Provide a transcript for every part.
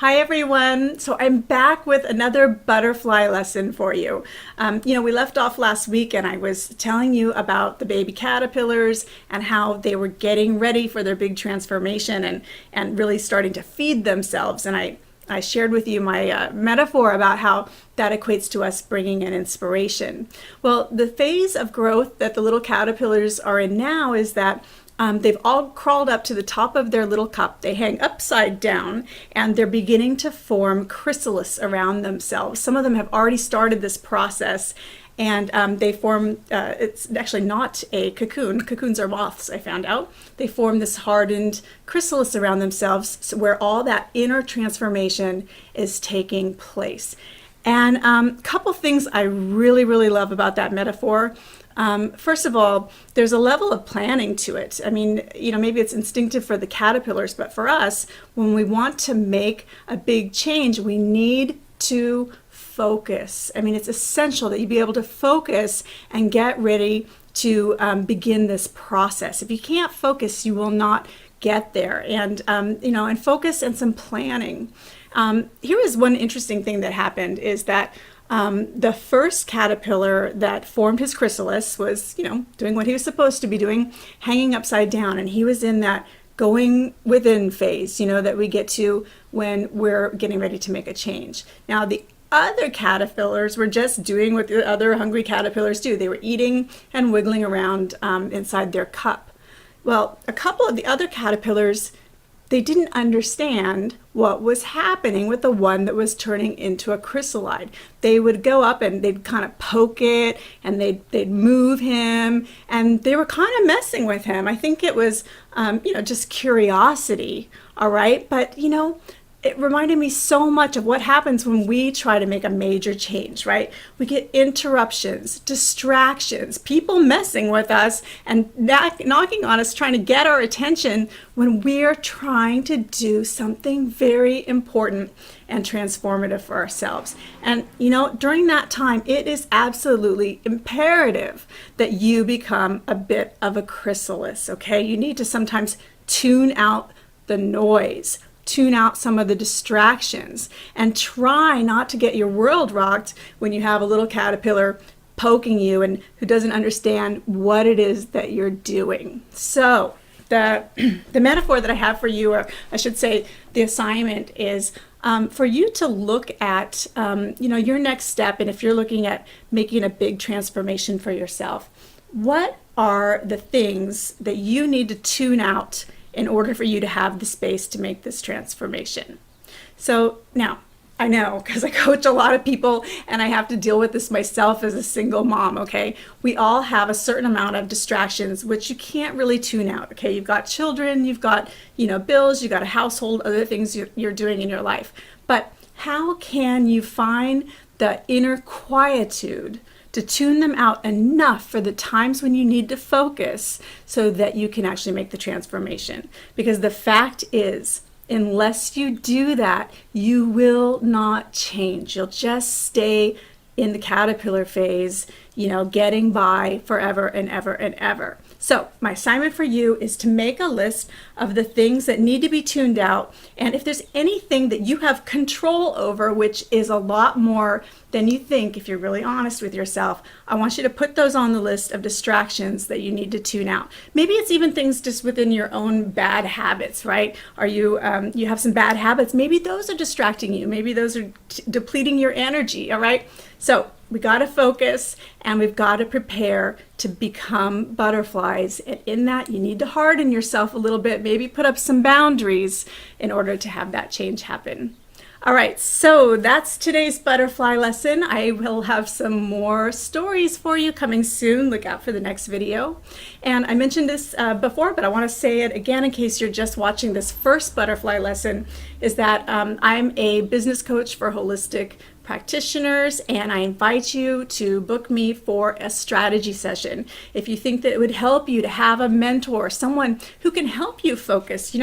Hi everyone. So I'm back with another butterfly lesson for you. We left off last week and I was telling you about the baby caterpillars and how they were getting ready for their big transformation and really starting to feed themselves. And I shared with you my metaphor about how that equates to us bringing in inspiration. Well, the phase of growth that the little caterpillars are in now is that they've all crawled up to the top of their little cup. They hang upside down and they're beginning to form chrysalis around themselves. Some of them have already started this process and they form, it's actually not a cocoon. Cocoons are moths, I found out. They form this hardened chrysalis around themselves where all that inner transformation is taking place. And a couple things I really, really love about that metaphor. First of all, there's a level of planning to it. I mean, maybe it's instinctive for the caterpillars, but for us, when we want to make a big change, we need to focus. I mean, it's essential that you be able to focus and get ready to begin this process. If you can't focus, you will not get there. And, and focus and some planning. Here is one interesting thing that happened is that the first caterpillar that formed his chrysalis was, doing what he was supposed to be doing, hanging upside down. And he was in that going within phase, that we get to when we're getting ready to make a change. Now, the other caterpillars were just doing what the other hungry caterpillars do. They were eating and wiggling around inside their cup. Well, a couple of the other caterpillars, they didn't understand what was happening with the one that was turning into a chrysalid. They would go up and they'd kind of poke it and they'd move him and they were kind of messing with him. I think it was, just curiosity, all right? But, it reminded me so much of what happens when we try to make a major change, right? We get interruptions, distractions, people messing with us and knocking on us, trying to get our attention when we're trying to do something very important and transformative for ourselves. And, during that time, it is absolutely imperative that you become a bit of a chrysalis, okay? You need to sometimes tune out the noise, tune out some of the distractions, and try not to get your world rocked when you have a little caterpillar poking you and who doesn't understand what it is that you're doing. So the metaphor that I have for you, or I should say the assignment, is for you to look at your next step. And if you're looking at making a big transformation for yourself, what are the things that you need to tune out in order for you to have the space to make this transformation? So now, I know, because I coach a lot of people and I have to deal with this myself as a single mom, okay? We all have a certain amount of distractions which you can't really tune out, okay? You've got children, you've got, bills, you've got a household, other things you're doing in your life. But how can you find the inner quietude to tune them out enough for the times when you need to focus so that you can actually make the transformation? Because the fact is, unless you do that, you will not change. You'll just stay in the caterpillar phase, getting by forever and ever and ever. So my assignment for you is to make a list of the things that need to be tuned out. And if there's anything that you have control over, which is a lot more than you think, if you're really honest with yourself, I want you to put those on the list of distractions that you need to tune out. Maybe it's even things just within your own bad habits, right? Are you have some bad habits? Maybe those are distracting you. Maybe those are depleting your energy, all right? So we got to focus and we've got to prepare to become butterflies. And in that, you need to harden yourself a little bit, maybe put up some boundaries in order to have that change happen. All right, so that's today's butterfly lesson. I will have some more stories for you coming soon. Look out for the next video. And I mentioned this before, but I want to say it again in case you're just watching this first butterfly lesson, is that I'm a business coach for holistic practitioners, and I invite you to book me for a strategy session. If you think that it would help you to have a mentor, someone who can help you focus.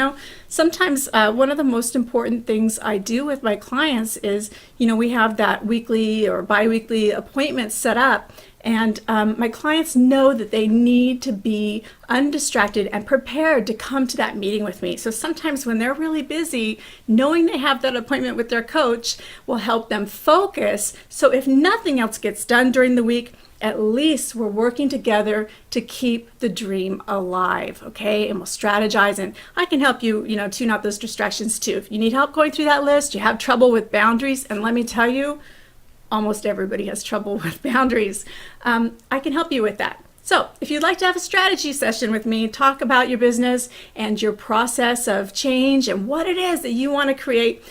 Sometimes one of the most important things I do with my clients is, we have that weekly or bi-weekly appointment set up, And my clients know that they need to be undistracted and prepared to come to that meeting with me. So sometimes when they're really busy, knowing they have that appointment with their coach will help them focus. So if nothing else gets done during the week, at least we're working together to keep the dream alive, okay? And we'll strategize, and I can help you, tune out those distractions too. If you need help going through that list, you have trouble with boundaries, and let me tell you, almost everybody has trouble with boundaries. I can help you with that. So if you'd like to have a strategy session with me, talk about your business and your process of change and what it is that you want to create,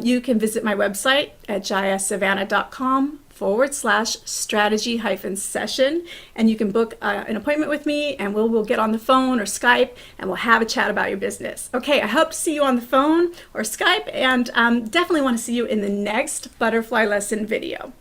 you can visit my website at jayasavannah.com/strategy-session, and you can book an appointment with me, and we'll get on the phone or Skype, and we'll have a chat about your business. Okay, I hope to see you on the phone or Skype, and definitely want to see you in the next butterfly lesson video.